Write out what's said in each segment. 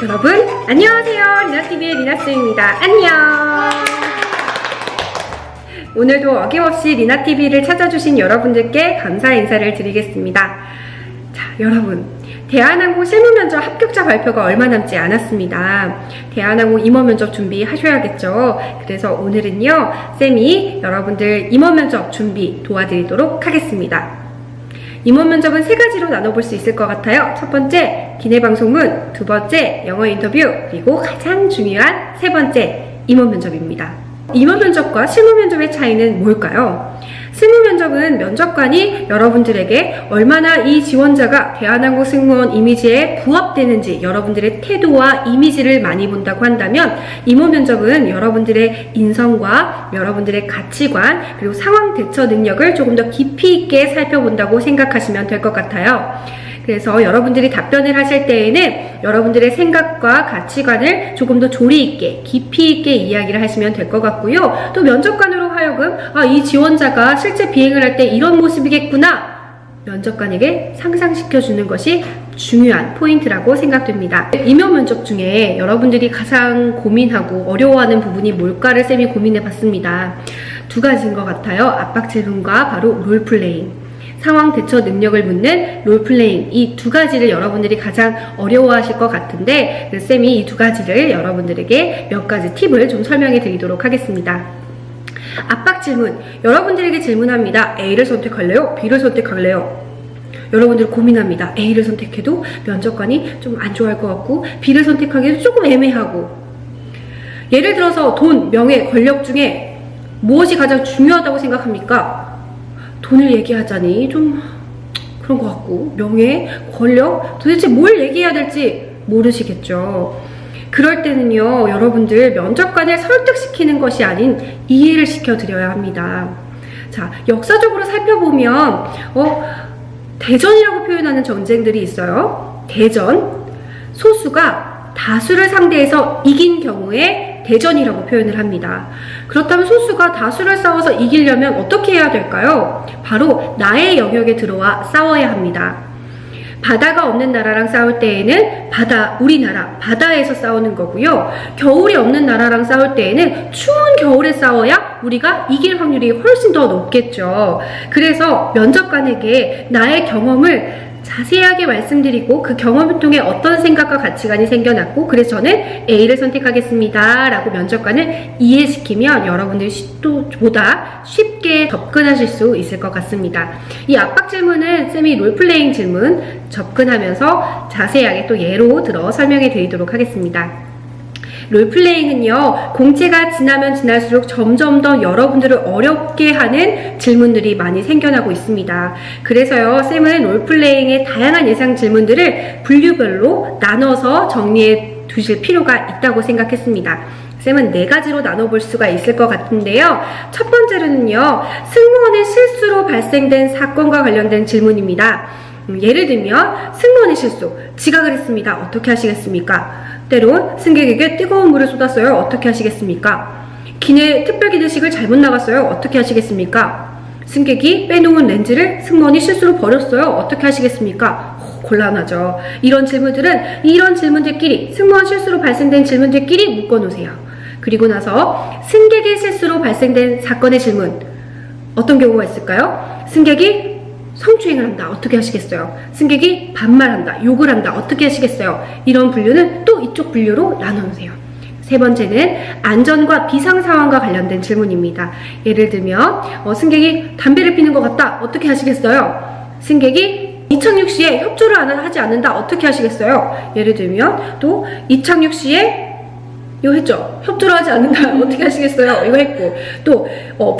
여러분 안녕하세요. 리나TV의 리나쌤입니다. 안녕. 오늘도 어김없이 리나TV를 찾아주신 여러분들께 감사 인사를 드리겠습니다. 자, 여러분, 대한항공 실무면접 합격자 발표가 얼마 남지 않았습니다. 대한항공 임원면접 준비하셔야겠죠. 그래서 오늘은요, 쌤이 여러분들 임원면접 준비 도와드리도록 하겠습니다. 임원면접은 세 가지로 나눠볼 수 있을 것 같아요. 첫 번째, 기내방송문, 두 번째, 영어 인터뷰, 그리고 가장 중요한 세 번째, 임원면접입니다. 임원면접과 실무면접의 차이는 뭘까요? 실무면접은 면접관이 여러분들에게 얼마나 이 지원자가 대한항공 승무원 이미지에 부합되는지 여러분들의 태도와 이미지를 많이 본다고 한다면, 임원면접은 여러분들의 인성과 여러분들의 가치관 그리고 상황 대처 능력을 조금 더 깊이 있게 살펴본다고 생각하시면 될 것 같아요. 그래서 여러분들이 답변을 하실 때에는 여러분들의 생각과 가치관을 조금 더 조리 있게, 깊이 있게 이야기를 하시면 될 것 같고요. 또 면접관으로 하여금 이 지원자가 실제 비행을 할 때 이런 모습이겠구나, 면접관에게 상상시켜주는 것이 중요한 포인트라고 생각됩니다. 임용 면접 중에 여러분들이 가장 고민하고 어려워하는 부분이 뭘까를 쌤이 고민해봤습니다. 두 가지인 것 같아요. 압박 질문과 바로 롤플레잉. 상황 대처 능력을 묻는 롤플레잉, 이 두 가지를 여러분들이 가장 어려워하실 것 같은데, 쌤이 이 두 가지를 여러분들에게 몇 가지 팁을 좀 설명해 드리도록 하겠습니다. 압박 질문, 여러분들에게 질문합니다. A를 선택할래요? B를 선택할래요? 여러분들 고민합니다. A를 선택해도 면접관이 좀 안 좋아할 것 같고, B를 선택하기도 조금 애매하고. 예를 들어서 돈, 명예, 권력 중에 무엇이 가장 중요하다고 생각합니까? 돈을 얘기하자니 좀 그런 것 같고, 명예, 권력, 도대체 뭘 얘기해야 될지 모르시겠죠. 그럴 때는요, 여러분들 면접관을 설득시키는 것이 아닌 이해를 시켜드려야 합니다. 자, 역사적으로 살펴보면 대전이라고 표현하는 전쟁들이 있어요. 대전, 소수가 다수를 상대해서 이긴 경우에 대전이라고 표현을 합니다. 그렇다면 소수가 다수를 싸워서 이기려면 어떻게 해야 될까요? 바로 나의 영역에 들어와 싸워야 합니다. 바다가 없는 나라랑 싸울 때에는 우리나라, 바다에서 싸우는 거고요. 겨울이 없는 나라랑 싸울 때에는 추운 겨울에 싸워야 우리가 이길 확률이 훨씬 더 높겠죠. 그래서 면접관에게 나의 경험을 자세하게 말씀드리고, 그 경험을 통해 어떤 생각과 가치관이 생겨났고, 그래서 저는 A를 선택하겠습니다 라고 면접관을 이해시키면 여러분들이 보다 쉽게 접근하실 수 있을 것 같습니다. 이 압박 질문은 쌤이 롤플레잉 질문 접근하면서 자세하게 또 예로 들어 설명해 드리도록 하겠습니다. 롤플레잉은요, 공채가 지나면 지날수록 점점 더 여러분들을 어렵게 하는 질문들이 많이 생겨나고 있습니다. 그래서요, 쌤은 롤플레잉의 다양한 예상 질문들을 분류별로 나눠서 정리해 두실 필요가 있다고 생각했습니다. 쌤은 네 가지로 나눠볼 수가 있을 것 같은데요. 첫 번째로는요, 승무원의 실수로 발생된 사건과 관련된 질문입니다. 예를 들면 승무원의 실수, 지각을 했습니다. 어떻게 하시겠습니까? 때론 승객에게 뜨거운 물을 쏟았어요. 어떻게 하시겠습니까? 특별 기내식을 잘못 나갔어요. 어떻게 하시겠습니까? 승객이 빼놓은 렌즈를 승무원이 실수로 버렸어요. 어떻게 하시겠습니까? 곤란하죠. 이런 질문들끼리, 승무원 실수로 발생된 질문들끼리 묶어놓으세요. 그리고 나서 승객의 실수로 발생된 사건의 질문, 어떤 경우가 있을까요? 승객이 성추행을 한다. 어떻게 하시겠어요? 승객이 반말한다. 욕을 한다. 어떻게 하시겠어요? 이런 분류는 또 이쪽 분류로 나눠놓으세요. 세 번째는 안전과 비상 상황과 관련된 질문입니다. 예를 들면 승객이 담배를 피는 것 같다. 어떻게 하시겠어요? 승객이 이착륙 시에 협조를 하지 않는다. 어떻게 하시겠어요? 예를 들면 또 이착륙 시에 이거 했죠? 협조를 하지 않는다. 어떻게 하시겠어요? 이거 했고, 또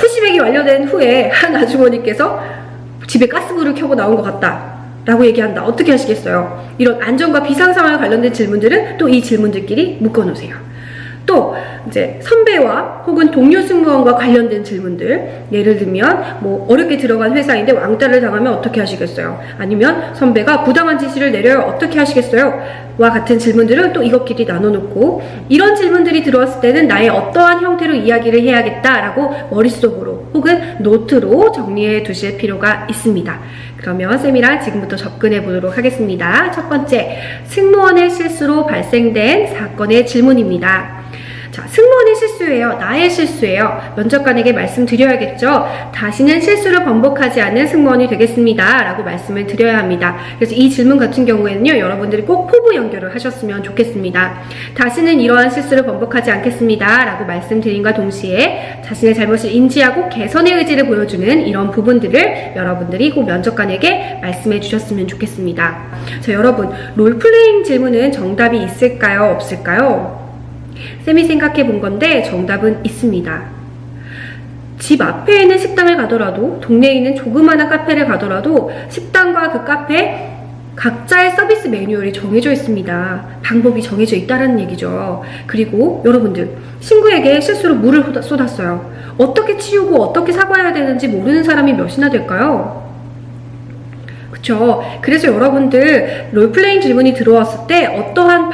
푸시백이 완료된 후에 한 아주머니께서 집에 가스불을 켜고 나온 것 같다 라고 얘기한다. 어떻게 하시겠어요? 이런 안전과 비상 상황에 관련된 질문들은 또 이 질문들끼리 묶어 놓으세요. 또 이제 선배와 혹은 동료 승무원과 관련된 질문들, 예를 들면 어렵게 들어간 회사인데 왕따를 당하면 어떻게 하시겠어요? 아니면 선배가 부당한 지시를 내려요. 어떻게 하시겠어요? 와 같은 질문들은 또 이것끼리 나눠놓고, 이런 질문들이 들어왔을 때는 나의 어떠한 형태로 이야기를 해야겠다라고 머릿속으로 혹은 노트로 정리해 두실 필요가 있습니다. 그러면 쌤이랑 지금부터 접근해 보도록 하겠습니다. 첫 번째, 승무원의 실수로 발생된 사건의 질문입니다. 자, 승무원의 실수예요. 나의 실수예요. 면접관에게 말씀드려야겠죠. 다시는 실수를 번복하지 않는 승무원이 되겠습니다. 라고 말씀을 드려야 합니다. 그래서 이 질문 같은 경우에는요, 여러분들이 꼭 포부 연결을 하셨으면 좋겠습니다. 다시는 이러한 실수를 번복하지 않겠습니다. 라고 말씀드림과 동시에 자신의 잘못을 인지하고 개선의 의지를 보여주는 이런 부분들을 여러분들이 꼭 면접관에게 말씀해 주셨으면 좋겠습니다. 자, 여러분, 롤플레잉 질문은 정답이 있을까요? 없을까요? 쌤이 생각해 본 건데 정답은 있습니다. 집 앞에 있는 식당을 가더라도, 동네에 있는 조그마한 카페를 가더라도 식당과 그 카페 각자의 서비스 매뉴얼이 정해져 있습니다. 방법이 정해져 있다는 얘기죠. 그리고 여러분들, 친구에게 실수로 물을 쏟았어요. 어떻게 치우고 어떻게 사과해야 되는지 모르는 사람이 몇이나 될까요? 그쵸. 그래서 여러분들 롤플레잉 질문이 들어왔을 때 어떠한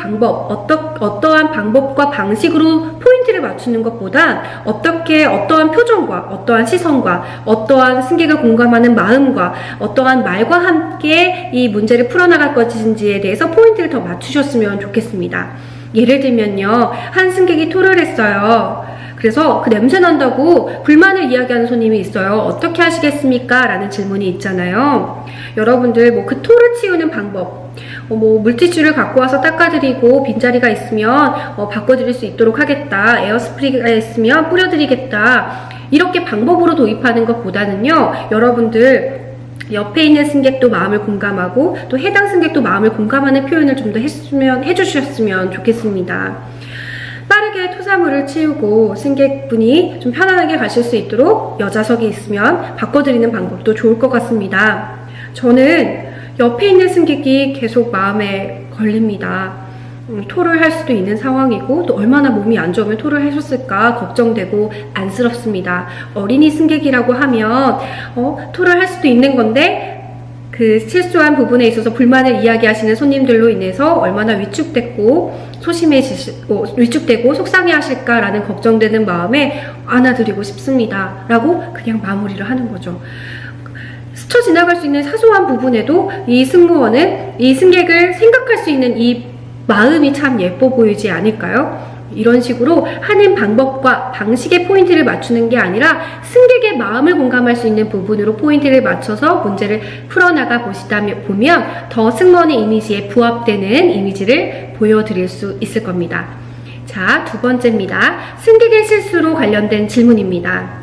방법과 방식으로 포인트를 맞추는 것보다 어떠한 표정과 어떠한 시선과 어떠한 승객을 공감하는 마음과 어떠한 말과 함께 이 문제를 풀어나갈 것인지에 대해서 포인트를 더 맞추셨으면 좋겠습니다. 예를 들면요, 한 승객이 토를 했어요. 그래서 그 냄새 난다고 불만을 이야기하는 손님이 있어요. 어떻게 하시겠습니까? 라는 질문이 있잖아요. 여러분들 그 토를 치우는 방법, 물티슈를 갖고 와서 닦아드리고 빈자리가 있으면 바꿔드릴 수 있도록 하겠다. 에어스프레이가 있으면 뿌려드리겠다. 이렇게 방법으로 도입하는 것보다는요, 여러분들 옆에 있는 승객도 마음을 공감하고 또 해당 승객도 마음을 공감하는 표현을 좀 더 해주셨으면 좋겠습니다. 빠르게 토사물을 치우고 승객분이 좀 편안하게 가실 수 있도록 여좌석이 있으면 바꿔드리는 방법도 좋을 것 같습니다. 저는 옆에 있는 승객이 계속 마음에 걸립니다. 토를 할 수도 있는 상황이고 또 얼마나 몸이 안 좋으면 토를 하셨을까 걱정되고 안쓰럽습니다. 어린이 승객이라고 하면 토를 할 수도 있는 건데 그 실수한 부분에 있어서 불만을 이야기하시는 손님들로 인해서 얼마나 위축되고 속상해하실까라는 걱정되는 마음에 안아드리고 싶습니다. 라고 그냥 마무리를 하는 거죠. 스쳐 지나갈 수 있는 사소한 부분에도 이 승무원은 이 승객을 생각할 수 있는 이 마음이 참 예뻐 보이지 않을까요? 이런 식으로 하는 방법과 방식의 포인트를 맞추는 게 아니라 승객의 마음을 공감할 수 있는 부분으로 포인트를 맞춰서 문제를 풀어나가 보면 더 승무원의 이미지에 부합되는 이미지를 보여드릴 수 있을 겁니다. 자, 두 번째입니다. 승객의 실수로 관련된 질문입니다.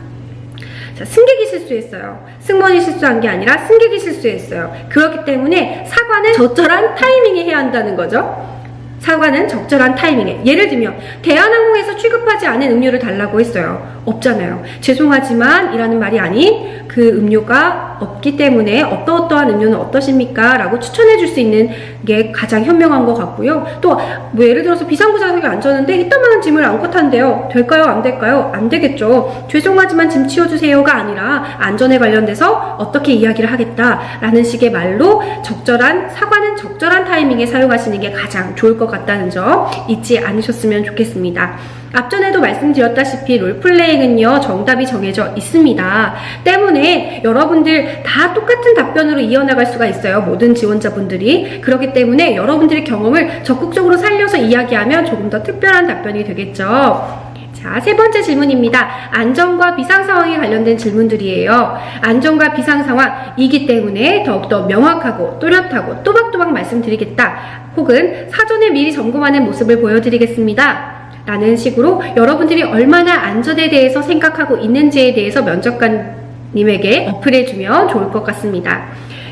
자, 승객이 실수했어요. 승무원이 실수한 게 아니라 승객이 실수했어요. 그렇기 때문에 사과는 적절한 타이밍에 해야 한다는 거죠. 사과는 적절한 타이밍에. 예를 들면 대한항공에서 취급하지 않은 음료를 달라고 했어요. 없잖아요. 죄송하지만 이라는 말이 아닌 그 음료가 없기 때문에 어떠한 음료는 어떠십니까? 라고 추천해 줄 수 있는 게 가장 현명한 것 같고요. 또 예를 들어서 비상구좌석에 앉았는데 이따만한 짐을 안고 탄대요. 될까요? 안 될까요? 안 되겠죠. 죄송하지만 짐 치워주세요가 아니라 안전에 관련돼서 어떻게 이야기를 하겠다라는 식의 말로 사과는 적절한 타이밍에 사용하시는 게 가장 좋을 것 같다는 점 잊지 않으셨으면 좋겠습니다. 앞전에도 말씀드렸다시피 롤플레잉은요, 정답이 정해져 있습니다. 때문에 여러분들 다 똑같은 답변으로 이어나갈 수가 있어요. 모든 지원자분들이. 그렇기 때문에 여러분들의 경험을 적극적으로 살려서 이야기하면 조금 더 특별한 답변이 되겠죠. 자, 세 번째 질문입니다. 안전과 비상 상황에 관련된 질문들이에요. 안전과 비상 상황이기 때문에 더욱더 명확하고 또렷하고 또박또박 말씀드리겠다. 혹은 사전에 미리 점검하는 모습을 보여드리겠습니다. 라는 식으로 여러분들이 얼마나 안전에 대해서 생각하고 있는지에 대해서 면접관님에게 어플해주면 좋을 것 같습니다.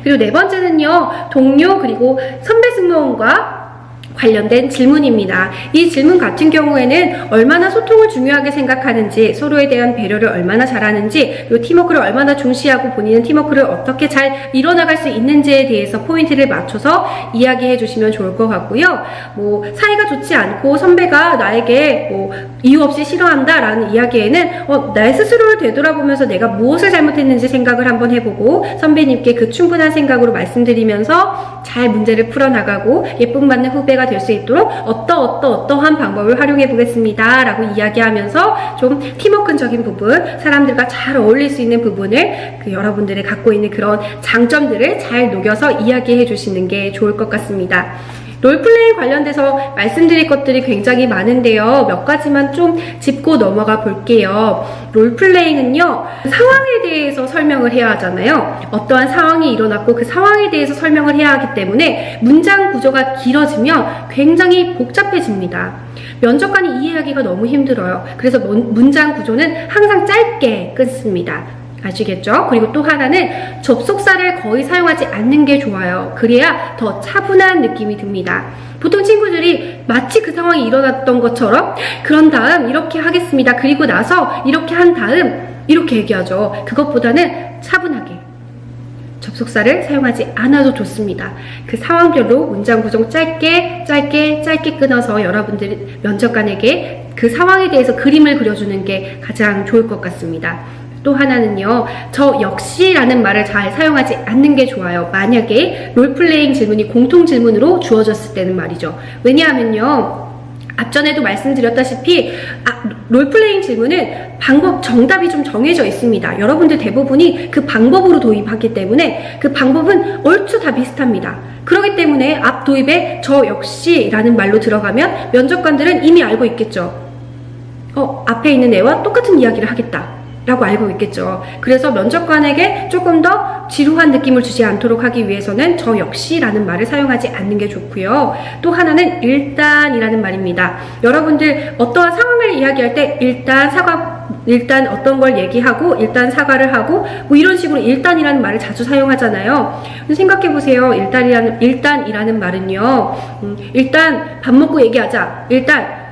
그리고 네 번째는요, 동료 그리고 선배 승무원과 관련된 질문입니다. 이 질문 같은 경우에는 얼마나 소통을 중요하게 생각하는지, 서로에 대한 배려를 얼마나 잘하는지, 그리고 팀워크를 얼마나 중시하고 본인은 팀워크를 어떻게 잘 이뤄나갈 수 있는지에 대해서 포인트를 맞춰서 이야기해 주시면 좋을 것 같고요. 사이가 좋지 않고 선배가 나에게 이유 없이 싫어한다 라는 이야기에는 내 스스로를 되돌아보면서 내가 무엇을 잘못했는지 생각을 한번 해보고 선배님께 그 충분한 생각으로 말씀드리면서 잘 문제를 풀어나가고 예쁨 받는 후배가 될 수 있도록 어떠한 방법을 활용해 보겠습니다 라고 이야기하면서 좀 팀워크적인 부분, 사람들과 잘 어울릴 수 있는 부분을 여러분들이 갖고 있는 그런 장점들을 잘 녹여서 이야기해 주시는 게 좋을 것 같습니다. 롤플레잉 관련돼서 말씀드릴 것들이 굉장히 많은데요. 몇 가지만 좀 짚고 넘어가 볼게요. 롤플레잉은요, 상황에 대해서 설명을 해야 하잖아요. 어떠한 상황이 일어났고 그 상황에 대해서 설명을 해야 하기 때문에 문장 구조가 길어지면 굉장히 복잡해집니다. 면접관이 이해하기가 너무 힘들어요. 그래서 문장 구조는 항상 짧게 끊습니다. 아시겠죠? 그리고 또 하나는 접속사를 거의 사용하지 않는 게 좋아요. 그래야 더 차분한 느낌이 듭니다. 보통 친구들이 마치 그 상황이 일어났던 것처럼 그런 다음 이렇게 하겠습니다. 그리고 나서 이렇게 한 다음 이렇게 얘기하죠. 그것보다는 차분하게 접속사를 사용하지 않아도 좋습니다. 그 상황별로 문장 구성 짧게 끊어서 여러분들 면접관에게 그 상황에 대해서 그림을 그려주는 게 가장 좋을 것 같습니다. 또 하나는요, 저 역시라는 말을 잘 사용하지 않는 게 좋아요. 만약에 롤플레잉 질문이 공통 질문으로 주어졌을 때는 말이죠. 왜냐하면요, 앞전에도 말씀드렸다시피 롤플레잉 질문은 정답이 좀 정해져 있습니다. 여러분들 대부분이 그 방법으로 도입하기 때문에 그 방법은 얼추 다 비슷합니다. 그렇기 때문에 앞 도입에 저 역시라는 말로 들어가면 면접관들은 이미 알고 있겠죠. 앞에 있는 애와 똑같은 이야기를 하겠다 라고 알고 있겠죠. 그래서 면접관에게 조금 더 지루한 느낌을 주지 않도록 하기 위해서는 저 역시라는 말을 사용하지 않는 게 좋고요. 또 하나는 일단이라는 말입니다. 여러분들 어떠한 상황을 이야기할 때 일단 어떤 걸 얘기하고 일단 사과를 하고 뭐 이런 식으로 일단이라는 말을 자주 사용하잖아요. 생각해보세요. 일단이라는 말은요, 일단 밥 먹고 얘기하자, 일단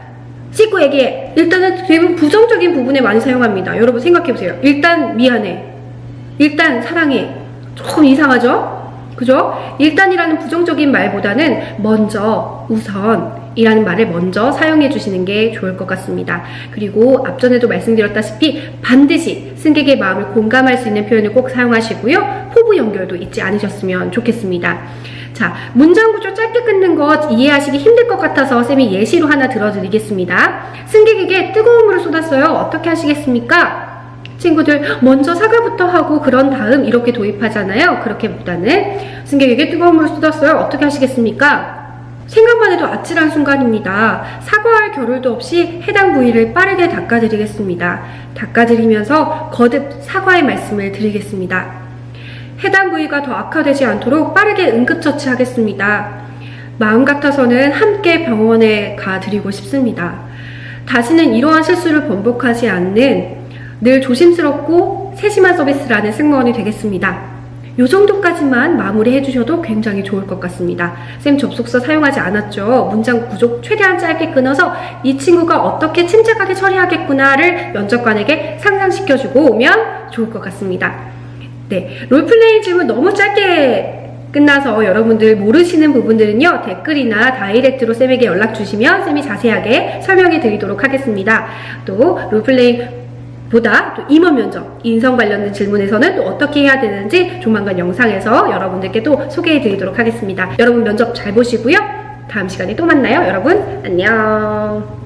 씻고 얘기해. 일단은 대부분 부정적인 부분에 많이 사용합니다. 여러분 생각해보세요. 일단 미안해. 일단 사랑해. 조금 이상하죠? 그죠? 일단이라는 부정적인 말보다는 먼저, 우선이라는 말을 먼저 사용해 주시는 게 좋을 것 같습니다. 그리고 앞전에도 말씀드렸다시피 반드시 승객의 마음을 공감할 수 있는 표현을 꼭 사용하시고요. 호부 연결도 잊지 않으셨으면 좋겠습니다. 자, 문장 구조 짧게 끊는 것 이해하시기 힘들 것 같아서 쌤이 예시로 하나 들어드리겠습니다. 승객에게 뜨거운 물을 쏟았어요. 어떻게 하시겠습니까? 친구들 먼저 사과부터 하고 그런 다음 이렇게 도입하잖아요. 그렇게보다는 승객에게 뜨거운 물을 쏟았어요. 어떻게 하시겠습니까? 생각만 해도 아찔한 순간입니다. 사과할 겨를도 없이 해당 부위를 빠르게 닦아드리겠습니다. 닦아드리면서 거듭 사과의 말씀을 드리겠습니다. 해당 부위가 더 악화되지 않도록 빠르게 응급처치하겠습니다. 마음 같아서는 함께 병원에 가드리고 싶습니다. 다시는 이러한 실수를 번복하지 않는 늘 조심스럽고 세심한 서비스라는 승무원이 되겠습니다. 요 정도까지만 마무리해 주셔도 굉장히 좋을 것 같습니다. 쌤 접속사 사용하지 않았죠? 문장 구조 최대한 짧게 끊어서 이 친구가 어떻게 침착하게 처리하겠구나를 면접관에게 상상시켜주고 오면 좋을 것 같습니다. 네, 롤플레잉 질문 너무 짧게 끝나서 여러분들 모르시는 부분들은요, 댓글이나 다이렉트로 쌤에게 연락 주시면 쌤이 자세하게 설명해 드리도록 하겠습니다. 또 롤플레잉보다 또 임원 면접, 인성 관련된 질문에서는 또 어떻게 해야 되는지 조만간 영상에서 여러분들께 또 소개해 드리도록 하겠습니다. 여러분 면접 잘 보시고요. 다음 시간에 또 만나요. 여러분 안녕.